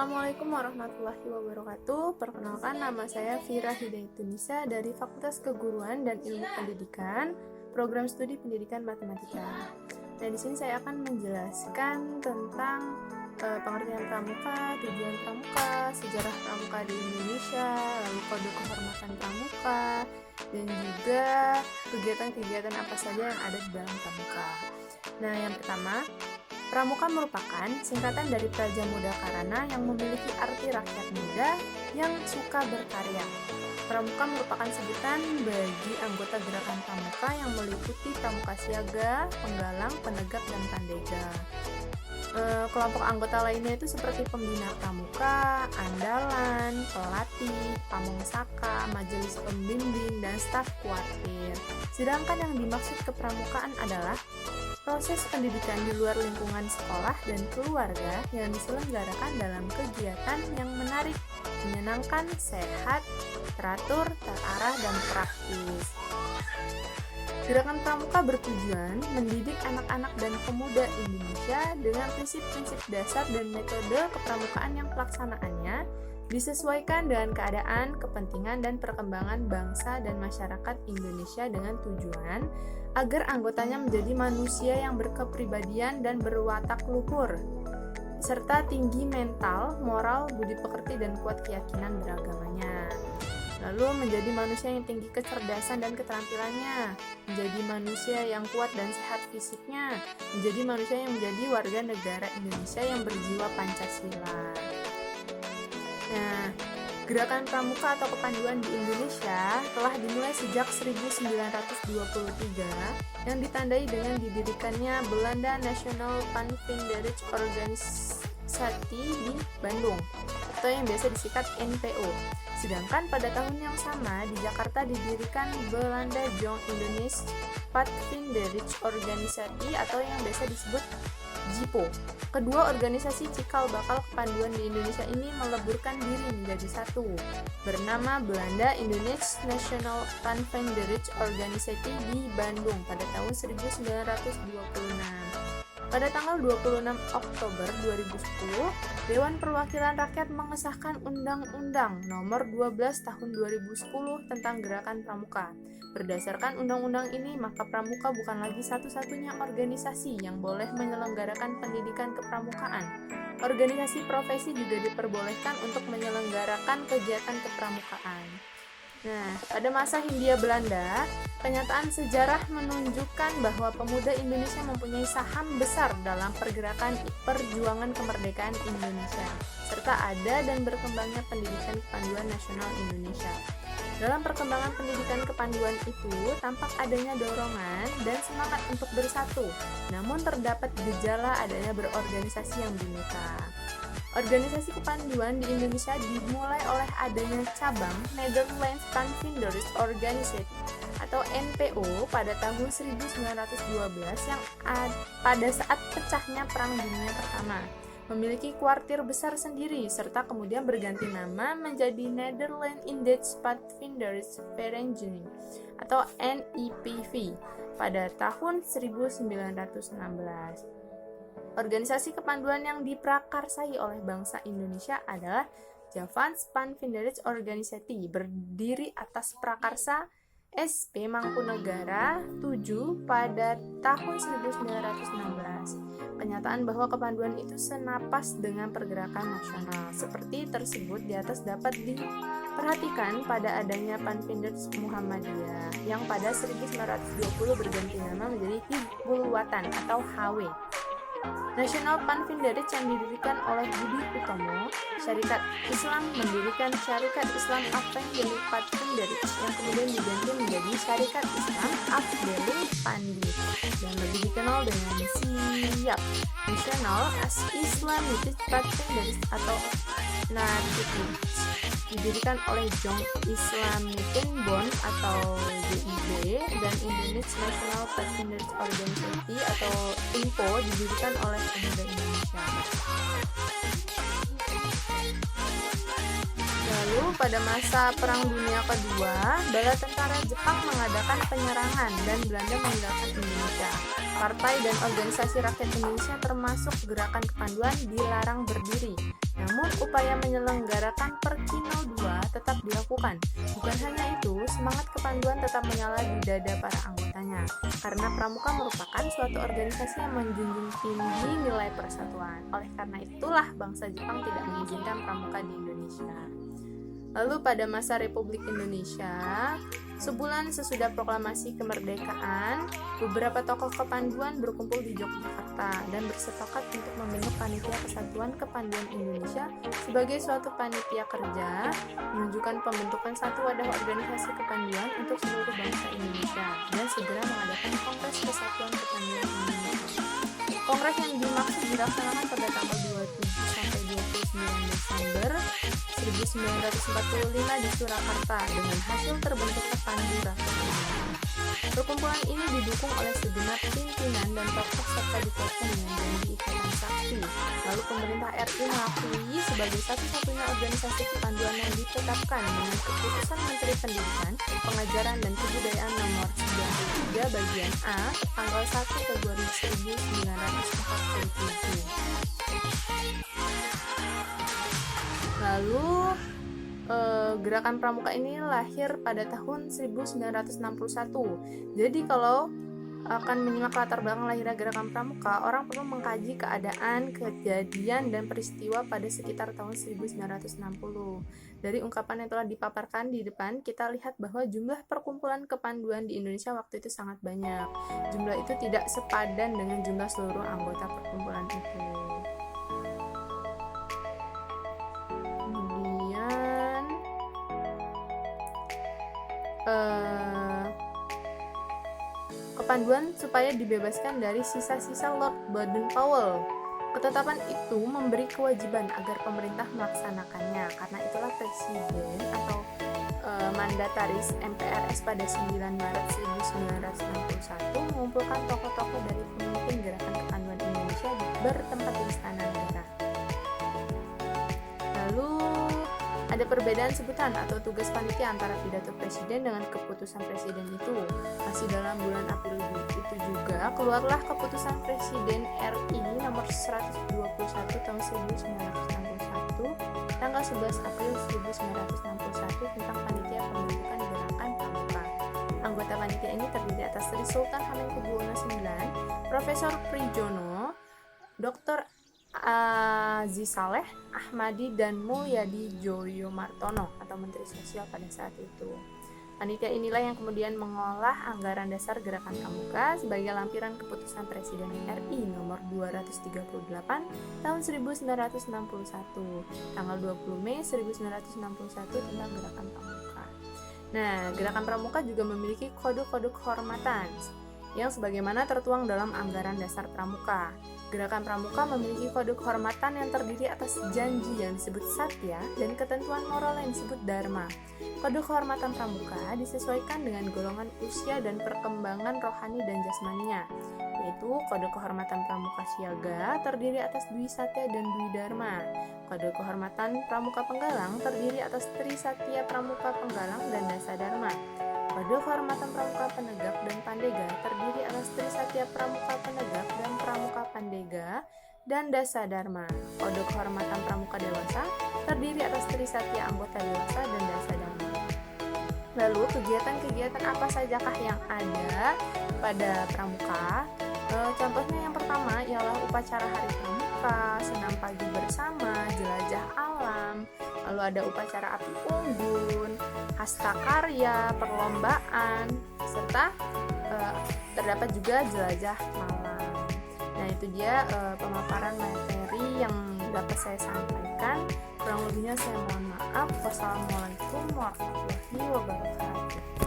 Assalamualaikum warahmatullahi wabarakatuh. Perkenalkan, nama saya Fira Hidayatun-Nisa dari Fakultas Keguruan dan Ilmu Pendidikan, Program Studi Pendidikan Matematika. Nah, di sini saya akan menjelaskan tentang pengertian pramuka, tujuan pramuka, sejarah pramuka di Indonesia, lalu kode kehormatan pramuka, dan juga kegiatan-kegiatan apa saja yang ada di dalam pramuka. Nah, yang pertama, pramuka merupakan singkatan dari Praja Muda Karana yang memiliki arti rakyat muda yang suka berkarya. Pramuka merupakan sebutan bagi anggota gerakan pramuka yang meliputi pramuka siaga, penggalang, penegak, dan pandega. Kelompok anggota lainnya itu seperti pembina pramuka, andalan, pelatih, pamongsaka, majelis pembimbing, dan staf kuartir. Sedangkan yang dimaksud kepramukaan adalah proses pendidikan di luar lingkungan sekolah dan keluarga yang diselenggarakan dalam kegiatan yang menarik, menyenangkan, sehat, teratur, terarah, dan praktis. Gerakan pramuka bertujuan mendidik anak-anak dan pemuda Indonesia dengan prinsip-prinsip dasar dan metode kepramukaan yang pelaksanaannya disesuaikan dengan keadaan, kepentingan, dan perkembangan bangsa dan masyarakat Indonesia dengan tujuan agar anggotanya menjadi manusia yang berkepribadian dan berwatak luhur, serta tinggi mental, moral, budi pekerti, dan kuat keyakinan beragamanya. Lalu menjadi manusia yang tinggi kecerdasan dan keterampilannya, menjadi manusia yang kuat dan sehat fisiknya, menjadi manusia yang menjadi warga negara Indonesia yang berjiwa Pancasila. Nah, gerakan pramuka atau kepanduan di Indonesia telah dimulai sejak 1923 yang ditandai dengan didirikannya Belanda National Panvinderij Organisasi di Bandung atau yang biasa disingkat NPO. Sedangkan pada tahun yang sama di Jakarta didirikan Belanda Jong Indonesisch Padvinderij Organisasi atau yang biasa disebut JIPO. Kedua organisasi cikal bakal kepanduan di Indonesia ini meleburkan diri menjadi satu, bernama Belanda Indonesisch National Panvinderij Organisasi di Bandung pada tahun 1926. Pada tanggal 26 Oktober 2010, Dewan Perwakilan Rakyat mengesahkan Undang-Undang Nomor 12 Tahun 2010 tentang Gerakan Pramuka. Berdasarkan undang-undang ini, maka pramuka bukan lagi satu-satunya organisasi yang boleh menyelenggarakan pendidikan kepramukaan. Organisasi profesi juga diperbolehkan untuk menyelenggarakan kegiatan kepramukaan. Nah, pada masa Hindia Belanda, kenyataan sejarah menunjukkan bahwa pemuda Indonesia mempunyai saham besar dalam perjuangan kemerdekaan Indonesia, serta ada dan berkembangnya pendidikan kepanduan nasional Indonesia. Dalam perkembangan pendidikan kepanduan itu, tampak adanya dorongan dan semangat untuk bersatu, namun terdapat gejala adanya berorganisasi yang bineka. Organisasi kepanduan di Indonesia dimulai oleh adanya cabang Netherlands Panvinderij Organisasi atau NPO pada tahun 1912 yang pada saat pecahnya Perang Dunia Pertama memiliki kuartir besar sendiri serta kemudian berganti nama menjadi Nederland Indische Padvinderij Vereniging atau NIPV pada tahun 1916. Organisasi kepanduan yang diprakarsai oleh bangsa Indonesia adalah Javans Panvinderij Organisasi, berdiri atas prakarsa SP Mangkunegara 7 pada tahun 1916. Kenyataan bahwa kepanduan itu senapas dengan pergerakan nasional seperti tersebut di atas dapat diperhatikan pada adanya Panvinderij Muhammadiyah yang pada 1920 berganti nama menjadi Hizbul Wathan atau HW. National Panvinderij yang didirikan oleh Budi Utomo, Syarikat Islam mendirikan Syarikat Islam Afdeli Padvinderij yang kemudian diganti menjadi Syarikat Islam Afdeli Pandi dan lebih dikenal dengan SIAP, National Islamic Padvinderij atau NADIP, didirikan oleh Jong Islamitin Bond atau JIB dan Indonesian National Padvinderij Organisasi atau INPO didirikan oleh pemuda Indonesia. Lalu pada masa Perang Dunia Kedua, bala tentara Jepang mengadakan penyerangan dan Belanda meninggalkan Indonesia. Partai dan organisasi rakyat Indonesia termasuk gerakan kepanduan dilarang berdiri. Namun, upaya menyelenggarakan Perkino 2 tetap dilakukan. Bukan hanya itu, semangat kepanduan tetap menyala di dada para anggotanya, karena Pramuka merupakan suatu organisasi yang menjunjung tinggi nilai persatuan. Oleh karena itulah bangsa Jepang tidak mengizinkan Pramuka di Indonesia. Lalu pada masa Republik Indonesia, sebulan sesudah proklamasi kemerdekaan, beberapa tokoh kepanduan berkumpul di Yogyakarta dan bersepakat untuk membentuk Panitia Kesatuan Kepanduan Indonesia sebagai suatu panitia kerja, menunjukkan pembentukan satu wadah organisasi kepanduan untuk seluruh bangsa Indonesia, dan segera mengadakan Kongres Kesatuan Kepanduan Indonesia. Kongres yang dimaksud dilaksanakan pada tanggal 27 sampai 29 Desember 1945 di Surakarta dengan hasil terbentuknya Pandu Rakyat Indonesia. Perkumpulan ini didukung oleh segenap pimpinan dan tokoh serta dikuatkan dengan janji ikatan sakti. Lalu pemerintah RI mengakui sebagai satu-satunya organisasi kepanduan yang ditetapkan dengan keputusan Menteri Pendidikan, Pengajaran dan Kebudayaan nomor 93 bagian A tanggal 1 Februari 1947. Lalu gerakan Pramuka ini lahir pada tahun 1961. Jadi kalau akan menyimak latar belakang lahirnya gerakan Pramuka, orang perlu mengkaji keadaan, kejadian, dan peristiwa pada sekitar tahun 1960. Dari ungkapan yang telah dipaparkan di depan, kita lihat bahwa jumlah perkumpulan kepanduan di Indonesia waktu itu sangat banyak. Jumlah itu tidak sepadan dengan jumlah seluruh anggota perkumpulan itu. Kepanduan supaya dibebaskan dari sisa-sisa Lord Baden-Powell. Ketetapan itu memberi kewajiban agar pemerintah melaksanakannya, karena itulah Presiden atau mandataris MPRS pada 9 Maret 1961 mengumpulkan tokoh-tokoh dari pemimpin gerakan kepanduan Indonesia bertempat di Istana Negara. Lalu ada perbedaan sebutan atau tugas panitia antara pidato presiden dengan keputusan presiden itu. Masih dalam bulan April itu juga keluarlah keputusan Presiden RI nomor 121 tahun 1961 tanggal 11 April 1961 tentang panitia pembentukan gerakan Pramuka. Anggota panitia ini terdiri atas Sri Sultan Hamengkubuwono IX, Profesor Prijono, Dr. Aziz Saleh, Ahmadi, dan Mulyadi Joyomartono atau Menteri Sosial pada saat itu. Panitia inilah yang kemudian mengolah anggaran dasar gerakan Pramuka sebagai lampiran keputusan Presiden RI nomor 238 tahun 1961 tanggal 20 Mei 1961 tentang gerakan Pramuka. Nah, gerakan Pramuka juga memiliki kode-kode kehormatan yang sebagaimana tertuang dalam anggaran dasar Pramuka. Gerakan Pramuka memiliki kode kehormatan yang terdiri atas janji yang disebut satya dan ketentuan moral yang disebut dharma. Kode kehormatan Pramuka disesuaikan dengan golongan usia dan perkembangan rohani dan jasmaninya, yaitu kode kehormatan Pramuka Siaga terdiri atas Dwi Satya dan Dwi Dharma. Kode kehormatan Pramuka Penggalang terdiri atas Tri Satya Pramuka Penggalang dan Dasa Dharma. Kode kehormatan Pramuka Penegak dan Pandega terdiri atas Tri Satya Pramuka Penegak dan Pramuka Pandega dan Dasa Dharma. Kode kehormatan Pramuka Dewasa terdiri atas Tri Satya Anggota Dewasa dan Dasa Dharma. Lalu kegiatan-kegiatan apa sajakah yang ada pada Pramuka? Contohnya yang pertama ialah upacara Hari Pramuka, senam pagi bersama, jelajah alam, lalu ada upacara api unggun, hasta karya, perlombaan, serta terdapat juga jelajah malam. Nah, itu dia pemaparan materi yang dapat saya sampaikan. Kurang lebihnya saya mohon maaf. Wassalamualaikum warahmatullahi wabarakatuh.